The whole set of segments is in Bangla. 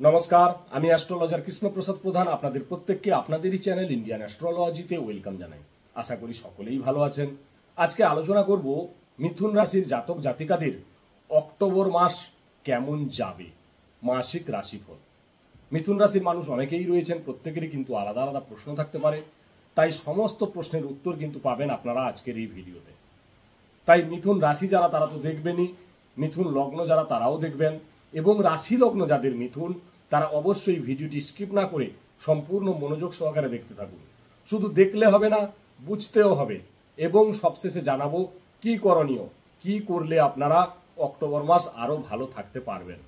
নমস্কার, আমি অ্যাস্ট্রোলজার কৃষ্ণপ্রসাদ প্রধান আপনাদের প্রত্যেককে আপনাদেরই চ্যানেল ইন্ডিয়ান অ্যাস্ট্রোলজিতে ওয়েলকাম জানাই। আশা করি সকলেই ভালো আছেন। আজকে আলোচনা করব মিথুন রাশির জাতক জাতিকাদের অক্টোবর মাস কেমন যাবে, মাসিক রাশিফল। মিথুন রাশির মানুষ অনেকেই রয়েছেন, প্রত্যেকেরই কিন্তু আলাদা আলাদা প্রশ্ন থাকতে পারে, তাই সমস্ত প্রশ্নের উত্তর কিন্তু পাবেন আপনারা আজকের এই ভিডিওতে। তাই মিথুন রাশি যারা তারা তো দেখবেনই, মিথুন লগ্ন যারা তারাও দেখবেন, এবং রাশি লগ্ন যাদের মিথুন তারা অবশ্যই ভিডিওটি স্কিপ না করে সম্পূর্ণ মনোযোগ সহকারে দেখতে থাকুন। শুধু দেখলে হবে না, বুঝতেও হবে, এবং সবশেষে জানাবো কি করণীয়, কি করলে আপনারা অক্টোবর মাস আরো ভালো থাকতে পারবেন।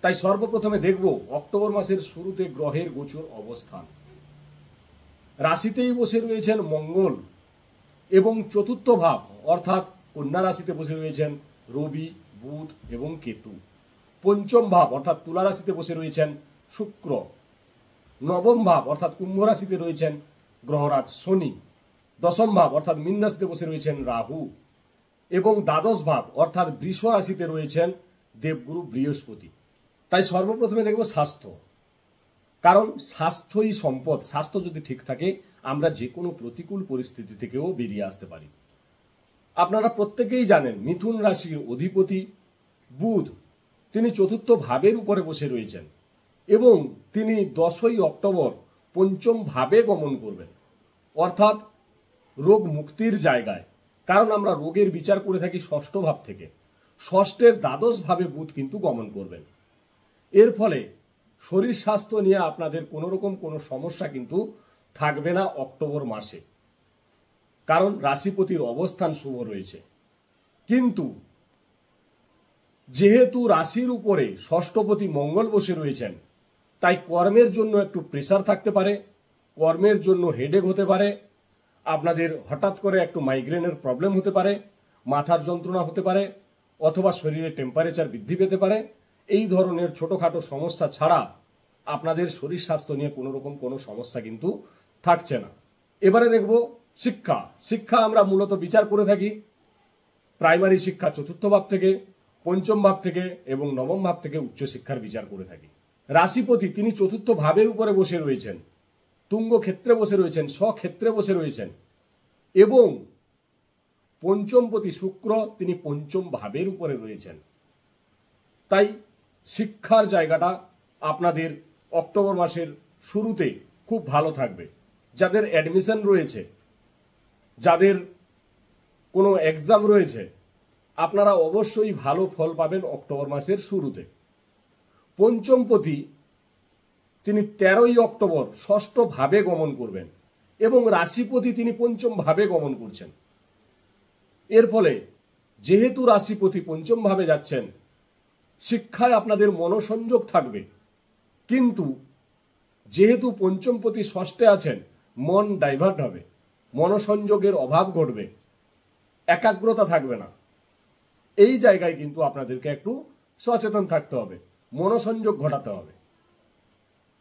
তাই সর্বপ্রথমে দেখব অক্টোবর মাসের শুরুতে গ্রহের গোচর অবস্থান। রাশিতেই বসে রয়েছেন মঙ্গল, এবং চতুর্থ ভাব অর্থাৎ কন্যা রাশিতে বসে রয়েছেন রবি, বুধ এবং কেতু। পঞ্চম ভাব অর্থাৎ তুলা রাশিতে বসে রয়েছেন শুক্র। নবম ভাব অর্থাৎ কুম্ভ রাশিতে রয়েছেন গ্রহরাজ শনি। দশম ভাব অর্থাৎ মীন রাশিতে বসে রয়েছেন রাহু, এবং দ্বাদশ ভাব অর্থাৎ বৃষ রাশিতে রয়েছেন দেবগুরু বৃহস্পতি। তাই সর্বপ্রথমে দেখব স্বাস্থ্য, কারণ স্বাস্থ্যই সম্পদ। স্বাস্থ্য যদি ঠিক থাকে আমরা যে কোনো প্রতিকূল পরিস্থিতি থেকেও বেরিয়ে আসতে পারি। আপনারা প্রত্যেকেই জানেন মিথুন রাশির অধিপতি বুধ, তিনি চতুর্থ ভাবের উপরে বসে রয়েছেন, এবং তিনি 10ই অক্টোবর পঞ্চম ভাবে গমন করবেন, অর্থাৎ রোগ মুক্তির জায়গায়। কারণ আমরা রোগের বিচার করে থাকি ষষ্ঠ ভাব থেকে, ষষ্ঠের দ্বাদশ ভাবে বুধ কিন্তু গমন করবেন। এর ফলে শরীর স্বাস্থ্য নিয়ে আপনাদের কোনো রকম কোনো সমস্যা কিন্তু থাকবে না অক্টোবর মাসে, কারণ রাশিপতির অবস্থান শুভ রয়েছে। কিন্তু যেহেতু রাশির উপরে ষষ্ঠপতি মঙ্গল বসে রয়েছেন, তাই কর্মের জন্য একটু প্রেসার থাকতে পারে, কর্মের জন্য হেডেক হতে পারে, আপনাদের হঠাৎ করে একটু মাইগ্রেনের প্রবলেম হতে পারে, মাথার যন্ত্রণা হতে পারে, অথবা শরীরে টেম্পারেচার বৃদ্ধি পেতে পারে। এই ধরনের ছোটখাটো সমস্যা ছাড়া আপনাদের শরীর স্বাস্থ্য নিয়ে কোনো রকম কোনো সমস্যা কিন্তু থাকছে না। এবারে দেখব শিক্ষা। শিক্ষা আমরা মূলত বিচার করে থাকি প্রাইমারি শিক্ষা চতুর্থ ভাব থেকে, পঞ্চম ভাব থেকে এবং নবম ভাব থেকে উচ্চশিক্ষার বিচার করে থাকি। রাশিপতি তিনি চতুর্থ ভাবের উপরে বসে রয়েছেন, তুঙ্গ ক্ষেত্রে বসে রয়েছেন, স্বক্ষেত্রে বসে রয়েছেন, এবং পঞ্চমপতি শুক্র তিনি পঞ্চম ভাবের উপরে রয়েছেন। তাই শিক্ষার জায়গাটা আপনাদের অক্টোবর মাসের শুরুতে খুব ভালো থাকবে। যাদের অ্যাডমিশন রয়েছে, যাদের কোনো এক্সাম রয়েছে, আপনারা অবশ্যই ভালো ফল পাবেন অক্টোবর মাসের শুরুতে। পঞ্চমপতি তিনি 13ই অক্টোবর ষষ্ঠ ভাবে গমন করবেন, এবং রাশিপতি তিনি পঞ্চম ভাবে গমন করছেন। এর ফলে যেহেতু রাশিপতি পঞ্চম ভাবে যাচ্ছেন, শিক্ষায় আপনাদের মনোসংযোগ থাকবে, কিন্তু যেহেতু পঞ্চমপতি ষষ্ঠে আছেন, মন ডাইভার্ট হবে, মনোসংযোগের অভাব ঘটবে, একাগ্রতা থাকবে না। এই জায়গায় কিন্তু আপনাদেরকে একটু সচেতন থাকতে হবে, মনোসংযোগ ঘটাতে হবে।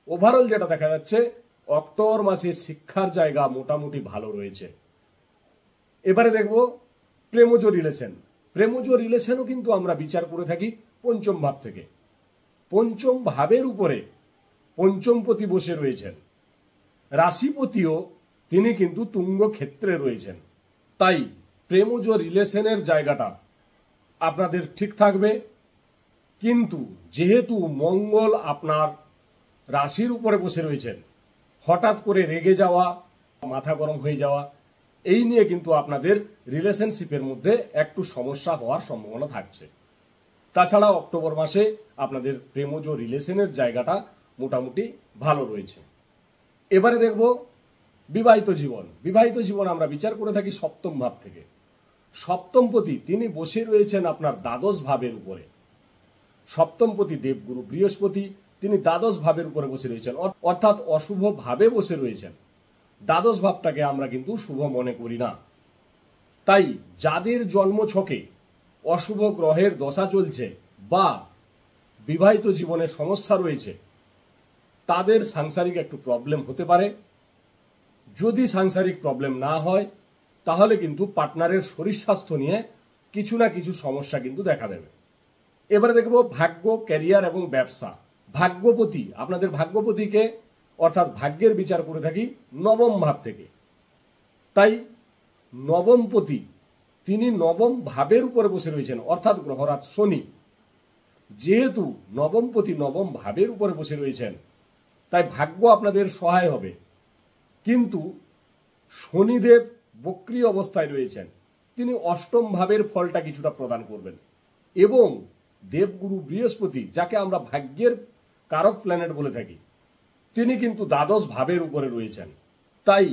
ওভারঅল যেটা দেখা যাচ্ছে অক্টোবর মাসে শিক্ষার জায়গা মোটামুটি ভালো রয়েছে। এবারে দেখব প্রেমজ রিলেশন। প্রেমজ রিলেশনও কিন্তু আমরা বিচার করে থাকি পঞ্চম ভাব থেকে। পঞ্চম ভাবের উপরে পঞ্চমপতি বসে রয়েছেন, রাশিপতিও তিনি কিন্তু তুঙ্গ ক্ষেত্রে রয়েছেন। তাই প্রেমজ রিলেশনের জায়গাটা আপনাদের ঠিক থাকবে। কিন্তু যেহেতু মঙ্গল আপনার রাশির উপরে বসে রয়েছেন, হঠাৎ করে রেগে যাওয়া, মাথা গরম হয়ে যাওয়া, এই নিয়ে কিন্তু আপনাদের রিলেশনশিপের মধ্যে একটু সমস্যা হওয়ার সম্ভাবনা থাকছে। তাছাড়া অক্টোবর মাসে আপনাদের প্রেমজ রিলেশনের জায়গাটা মোটামুটি ভালো রয়েছে। এবারে দেখব বিবাহিত জীবন। বিবাহিত জীবন আমরা বিচার করে থাকি সপ্তম ভাব থেকে। সপ্তমপতি তিনি বসে রয়েছেন আপনার দ্বাদশ ভাবের উপরে। সপ্তমপতি দেবগুরু বৃহস্পতি তিনি দ্বাদশ ভাবের উপরে বসে রয়েছেন, অর্থাৎ অশুভ ভাবে বসে রয়েছেন। দ্বাদশ ভাবটাকে আমরা কিন্তু শুভ মনে করি না। তাই যাদের জন্ম ছকে অশুভ গ্রহের দশা চলছে বা বিবাহিত জীবনে সমস্যা রয়েছে, তাদের সাংসারিক একটু প্রবলেম হতে পারে। যদি সাংসারিক প্রবলেম না হয়, তাহলে কিন্তু পার্টনারের শরীর স্বাস্থ্য নিয়ে কিছু না কিছু সমস্যা কিন্তু দেখা দেবে। এবারে দেখব ভাগ্য, ক্যারিয়ার এবং ব্যবসা। ভাগ্যপতি, আপনাদের ভাগ্যপতিকে অর্থাৎ ভাগ্যের বিচার করে থাকি নবম ভাব থেকে। তাই নবমপতি তিনি নবম ভাবের উপরে বসে রয়েছেন, অর্থাৎ গ্রহরাজ শনি। যেহেতু নবমপতি নবম ভাবের উপরে বসে রয়েছেন, তাই ভাগ্য আপনাদের সহায় হবে। কিন্তু শনিদেব বক্রী অবস্থায় রয়েছেন, তিনি অষ্টম ভাবের ফলটা কিছুটা প্রদান করবেন। এবং দেবগুরু বৃহস্পতি, যাকে আমরা ভাগ্যের কারক প্ল্যানেট বলে থাকি, তিনি কিন্তু দ্বাদশ ভাবের উপরে রয়েছেন। তাই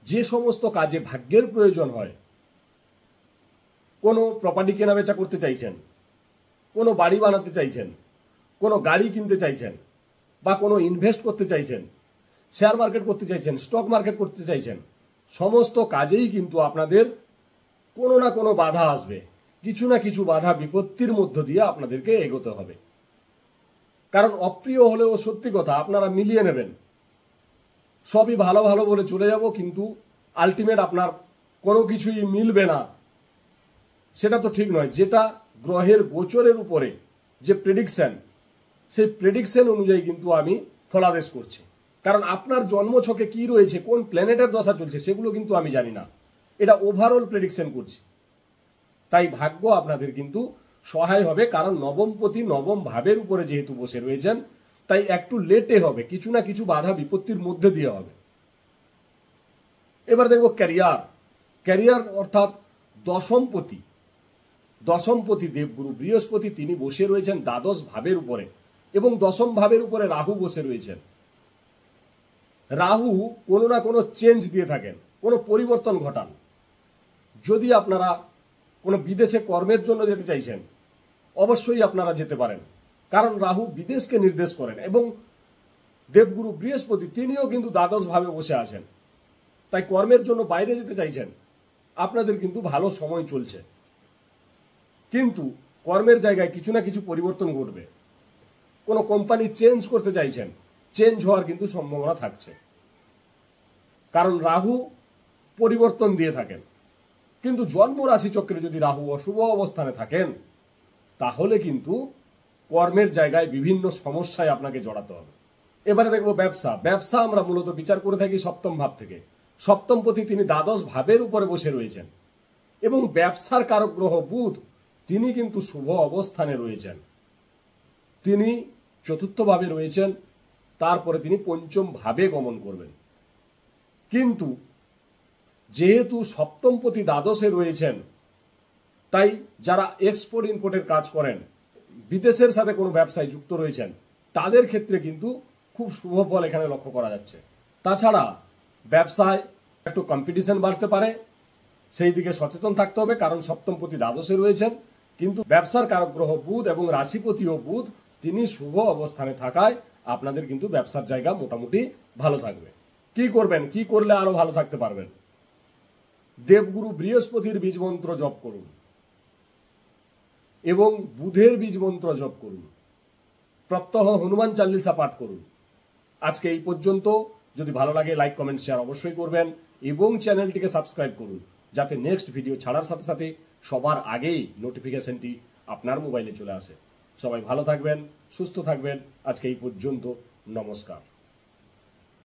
যে সমস্ত কাজে ভাগ্যের প্রয়োজন হয়, কোনো প্রপার্টি কেনাবেচা করতে চাইছেন, কোনো বাড়ি বানাতে চাইছেন, কোনো গাড়ি কিনতে চাইছেন, বা কোনো ইনভেস্ট করতে চাইছেন, শেয়ার মার্কেট করতে চাইছেন, স্টক মার্কেট করতে চাইছেন, সমস্ত কাজেই কিন্তু আপনাদের কোনো না কোনো বাধা আসবে। কিছু না কিছু বাধা বিপত্তির মধ্য দিয়ে আপনাদেরকে এগোতে হবে। কারণ অপ্রিয় হলেও সত্যি কথা, আপনারা মিলিয়ে নেবেন, সবই ভালো ভালো বলে চলে যাব, কিন্তু আলটিমেট আপনার কোনো কিছুই মিলবে না, সেটা তো ঠিক নয়। যেটা গ্রহের গোচরের উপরে যে প্রেডিকশন, সেই প্রেডিকশন অনুযায়ী কিন্তু আমি ফলাদেশ করছি। কারণ আপনার জন্মছকে কি রয়েছে, কোন প্ল্যানেটের দশা চলছে, সেগুলো কিন্তু আমি জানি না, এটা ওভারঅল প্রেডিকশন করছি। তাই ভাগ্য আপনাদের কিন্তু সহায় হবে, কারণ নবমপতি নবম ভাবের উপরে যেহেতু বসে রয়েছেন, তাই একটু লেটে হবে, কিছু না কিছু বাধা বিপত্তির মধ্যে দিয়ে হবে। এবার দেখব ক্যারিয়ার অর্থাৎ দশমপতি দেবগুরু বৃহস্পতি, তিনি বসে রয়েছেন দ্বাদশ ভাবের উপরে, এবং দশম ভাবের উপরে রাহু বসে রয়েছেন। রাহু কোনো না কোনো চেঞ্জ দিয়ে থাকেন, কোনো পরিবর্তন ঘটান। যদি আপনারা কোনো বিদেশে কর্মের জন্য যেতে চাইছেন, অবশ্যই আপনারা যেতে পারেন, কারণ রাহু বিদেশকে নির্দেশ করেন। এবং দেবগুরু বৃহস্পতি তিনিও কিন্তু দ্বাদশ ভাবে বসে আছেন। তাই কর্মের জন্য বাইরে যেতে চাইছেন, আপনাদের কিন্তু ভালো সময় চলছে, কিন্তু কর্মের জায়গায় কিছু না কিছু পরিবর্তন ঘটবে। কোনো কোম্পানি চেঞ্জ করতে চাইছেন, চেঞ্জ হওয়ার কিন্তু সম্ভাবনা থাকছে, কারণ রাহু পরিবর্তন দিয়ে থাকেন। কিন্তু জন্ম রাশি চক্রে যদি রাহু অশুভ অবস্থানে থাকেন, তাহলে কিন্তু কর্মের জায়গায় বিভিন্ন সমস্যায় আপনাকে জড়াতে হবে। এবারে দেখবো ব্যবসা আমরা মূলত বিচার করে থাকি সপ্তম ভাব থেকে। সপ্তমপতি তিনি দ্বাদশ ভাবের উপরে বসে রয়েছেন, এবং ব্যবসার কারক গ্রহ বুধ, তিনি কিন্তু শুভ অবস্থানে রয়েছেন। তিনি চতুর্থ ভাবে রয়েছেন, তারপরে তিনি পঞ্চম ভাবে গমন করবেন। কিন্তু যেহেতু সপ্তমপতি দ্বাদশে রয়েছেন, তাই যারা এক্সপোর্ট ইম্পোর্টের কাজ করেন, বিদেশের সাথে কোনো ব্যবসায় যুক্ত রয়েছেন, তাদের ক্ষেত্রে কিন্তু খুব শুভ ফল এখানে লক্ষ্য করা যাচ্ছে। তাছাড়া ব্যবসায় একটু কম্পিটিশন বাড়তে পারে, সেই দিকে সচেতন থাকতে হবে, কারণ সপ্তমপতি দ্বাদশে রয়েছেন। কিন্তু ব্যবসার কারক গ্রহ বুধ এবং রাশিপতিও বুধ, তিনি শুভ অবস্থানে থাকায় আপনাদের কিন্তু ব্যবসার জায়গা মোটামুটি ভালো থাকবে। কি করবেন, কি করলে আরো ভালো থাকতে পারবেন? দেবগুরু বৃহস্পতির বীজ মন্ত্র জপ করুন এবং বুধের বীজ মন্ত্র জপ করুন, প্রত্যহ হনুমান চালিসা পাঠ করুন। আজকে এই পর্যন্ত। যদি ভালো লাগে লাইক কমেন্ট শেয়ার অবশ্যই করবেন, এবং চ্যানেলটিকে সাবস্ক্রাইব করুন, যাতে নেক্সট ভিডিও ছাড়ার সাথে সাথে সবার আগেই নোটিফিকেশনটি আপনার মোবাইলে চলে আসে। সবাই ভালো থাকবেন, সুস্থ থাকবেন। আজকে এই পর্যন্ত, নমস্কার।